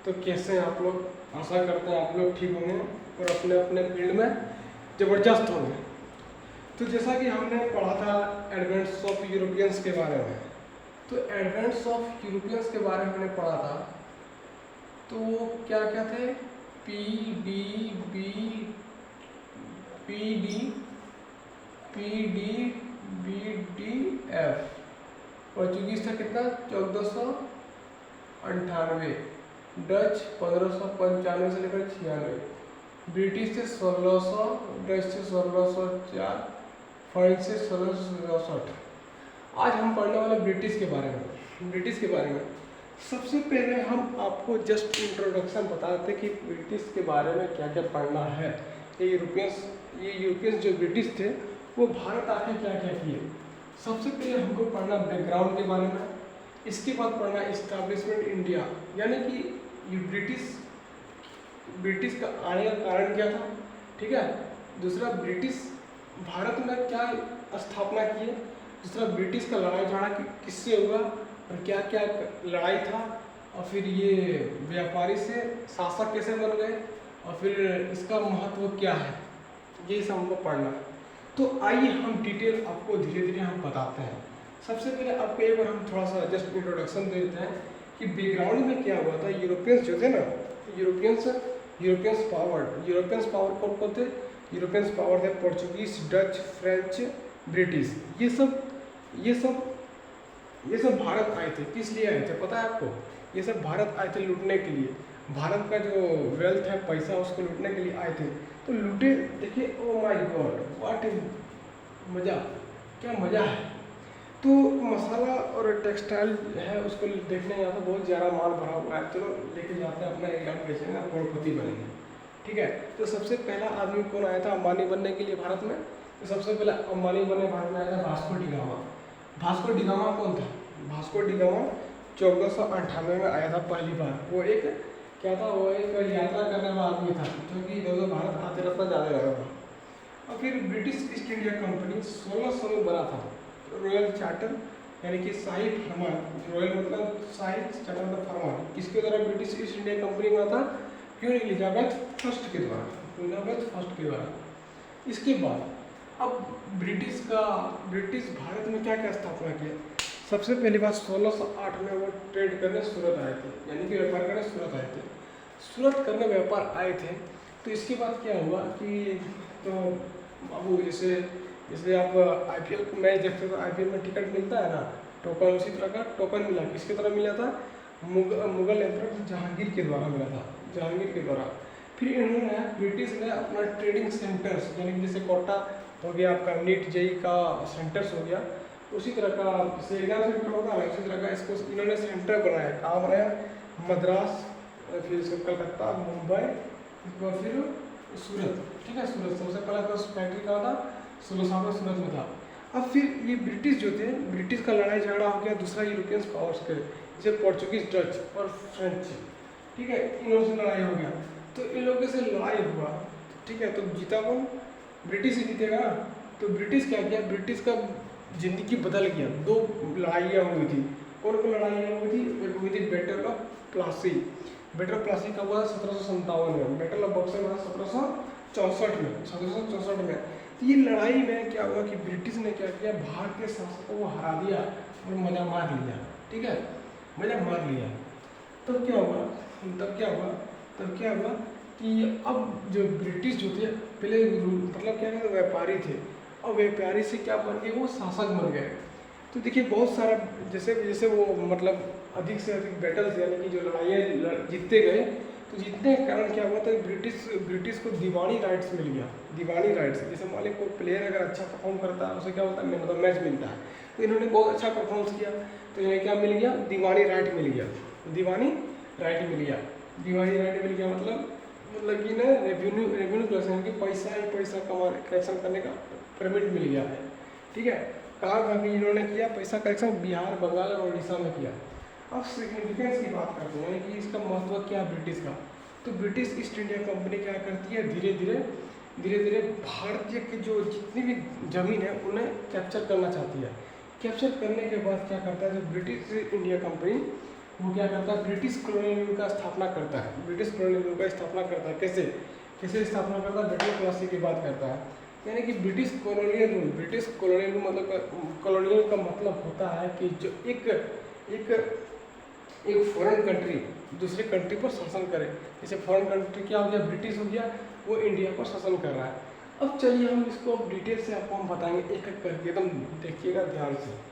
तो कैसे हैं आप लोग? आशा करते हैं आप लोग ठीक होंगे और अपने अपने फील्ड में ज़बरदस्त होंगे। तो जैसा कि हमने पढ़ा था एडवेंट्स ऑफ यूरोपियंस के बारे में, तो एडवेंट्स ऑफ यूरोपियंस के बारे में हमने पढ़ा था। तो वो क्या क्या थे? P D B P D P D B D F. Portuguese था कितना? 1498, डच 1595 से लेकर 96, ब्रिटिश थे 1600, डच थे 1604, फ्रेंच से 1667। आज हम पढ़ने वाले ब्रिटिश के बारे में। सबसे पहले हम आपको जस्ट इंट्रोडक्शन बताते कि ब्रिटिश के बारे में क्या क्या पढ़ना है। ये यूरोपियंस जो ब्रिटिश थे वो भारत आके क्या क्या किए। सबसे पहले हमको पढ़ना बैकग्राउंड के बारे में, इसके बाद पढ़ना इस्टेब्लिशमेंट इंडिया, यानी कि ये ब्रिटिश का आने का कारण क्या था, ठीक है। दूसरा, ब्रिटिश भारत में क्या स्थापना की है। दूसरा, ब्रिटिश का लड़ाई झगड़ा किससे हुआ और क्या क्या लड़ाई था। और फिर ये व्यापारी से शासक कैसे बन गए और फिर इसका महत्व क्या है, ये सब हमको पढ़ना है। तो आइए हम डिटेल आपको धीरे धीरे हम बताते हैं। सबसे पहले आपको एक बार हम थोड़ा सा जस्ट इंट्रोडक्शन दे देते हैं कि बैकग्राउंड में क्या हुआ था। यूरोपियंस जो थे ना, यूरोपियंस पावर कौन थे? यूरोपियंस पावर थे पोर्चुगीज, डच, फ्रेंच, ब्रिटिश। ये सब भारत आए थे। किस लिए आए थे पता है आपको? ये सब भारत आए थे लूटने के लिए। भारत का जो वेल्थ है, पैसा, उसको लूटने के लिए आए थे। तो लूटे, देखिए, oh my God, what is मज़ा, क्या मज़ा है। तो मसाला और टेक्सटाइल है, उसको देखने यहाँ तो बहुत ज़्यादा माल भरा हुआ है। चलो लेके जाते हैं अपना एग्जाम बेचेंगे, करोड़पति बनेंगे, ठीक है। तो सबसे पहला आदमी कौन आया था अंबानी बनने के लिए भारत में? तो सबसे पहले अंबानी बनने भारत में आया था Vasco D gamma. Vasco D gamma कौन था? वास्को डी गामा 1498 में आया था पहली बार। वो एक क्या था? वो एक यात्रा करने वाला आदमी था जो कि इधर भारत आते रहता, ज़्यादा रहता था। और फिर ब्रिटिश ईस्ट इंडिया कंपनी 1600 में बना था। रॉयल चार्टर, यानी कि शाही फरमान। रॉयल मतलब शाही, चार्टर मतलब फरमान। किसके द्वारा ब्रिटिश ईस्ट इंडिया कंपनी बना था? क्वीन एलिजाबेथ फर्स्ट के द्वारा। इसके बाद अब ब्रिटिश भारत में क्या क्या स्थापना किया। सबसे पहली बात, 1608 में वो ट्रेड करने सूरत आए थे, यानी कि व्यापार करने सूरत आए थे। सूरत करने व्यापार आए थे। तो इसके बाद क्या हुआ कि तो बाबू जैसे आप आईपीएल मैच देखते हो तो आईपीएल में टिकट मिलता है ना, टोकन, उसी तरह का टोकन मिला। किसके तरह मिला था? मुगल एम्परर जहांगीर के द्वारा मिला था, जहांगीर के द्वारा। फिर इन्होंने, ब्रिटिश ने अपना ट्रेडिंग सेंटर्स, यानी कि जैसे कोटा हो गया आपका, नीट जेई का सेंटर्स हो गया, उसी तरह का जैसे एग्जाम सेंटर होता है, उसी तरह का इसको इन्होंने सेंटर बनाया। कहाँ बनाया? मद्रास, फिर इसको कलकत्ता, मुंबई, फिर सूरत, ठीक है। सूरत सबसे पहला तो फैक्ट्री कहाँ था? 1600 में सूरत में था। अब फिर ये ब्रिटिश जो थे, ब्रिटिश का लड़ाई झगड़ा हो गया दूसरा यूरोपियंस पावर्स के, जैसे पोर्चुगीज, डच और फ्रेंच, ठीक है। इनों से लड़ाई हो गया। तो इन लोगों से लड़ाई हुआ, ठीक है। तो जीता कौन? ब्रिटिश ही जीतेगा ना। तो ब्रिटिश क्या किया? ब्रिटिश का जिंदगी बदल गया। दो लड़ाइयाँ हुई थी। कौन कौन लड़ाइयाँ हुई थी? एक हुई थी battle of Plassey. Battle of Plassey का हुआ 1757 में। बैटल ऑफ बक्सर हुआ 1764 में। तो ये लड़ाई में क्या हुआ कि ब्रिटिश ने क्या किया? भारतीय शासकों को हरा दिया और मजा मार लिया, ठीक है, मजा मार लिया। तब क्या हुआ कि अब जो ब्रिटिश जो थे पहले मतलब क्या कहते, व्यापारी थे, और व्यापारी से क्या बन गए? वो शासक बन गए। तो देखिए बहुत सारा जैसे वो मतलब अधिक से अधिक बैटल्स, यानी कि जो लड़ाइयाँ जीतते गए, तो जीतने के कारण क्या हुआ था? ब्रिटिश को दीवानी राइट्स मिल गया। दीवानी राइट्स, जैसे मान लीजिए कोई प्लेयर अगर अच्छा परफॉर्म करता है, उसे क्या होता है? मतलब मैच मिलता है। तो इन्होंने बहुत अच्छा परफॉर्मेंस किया, तो इन्हें क्या मिल गया? दीवानी राइट मिल गया। मतलब कि ना रेवेन्यू कलेक्शन की पैसा कलेक्शन करने का परमिट मिल गया है, ठीक है। कहाँ इन्होंने किया पैसा कलेक्शन? बिहार, बंगाल और उड़ीसा में किया। अब सिग्निफिकेंस की बात करते हैं, यानी कि इसका महत्व क्या ब्रिटिश का। तो ब्रिटिश ईस्ट इंडिया कंपनी क्या करती है? धीरे धीरे भारतीय की जो जितनी भी जमीन है उन्हें कैप्चर करना चाहती है। कैप्चर करने के बाद क्या करता है? जो ब्रिटिश इंडिया कंपनी वो क्या करता है, ब्रिटिश कॉलोनियल रूल का स्थापना करता है। ब्रिटिश कॉलोनियल रूल का स्थापना करता है, कैसे कैसे स्थापना करता है, ब्रिटिश क्लासी की बात करता है। यानी कि British colonial rule, British colonial rule मतलब कॉलोनियल का मतलब होता है कि जो एक एक एक फॉरेन कंट्री दूसरे कंट्री पर शासन करे। जैसे फॉरेन कंट्री क्या हो गया, ब्रिटिश हो गया, वो इंडिया पर शासन कर रहा है। अब चलिए हम इसको डिटेल से आपको हम बताएंगे एक एक करके, एकदम देखिएगा ध्यान से।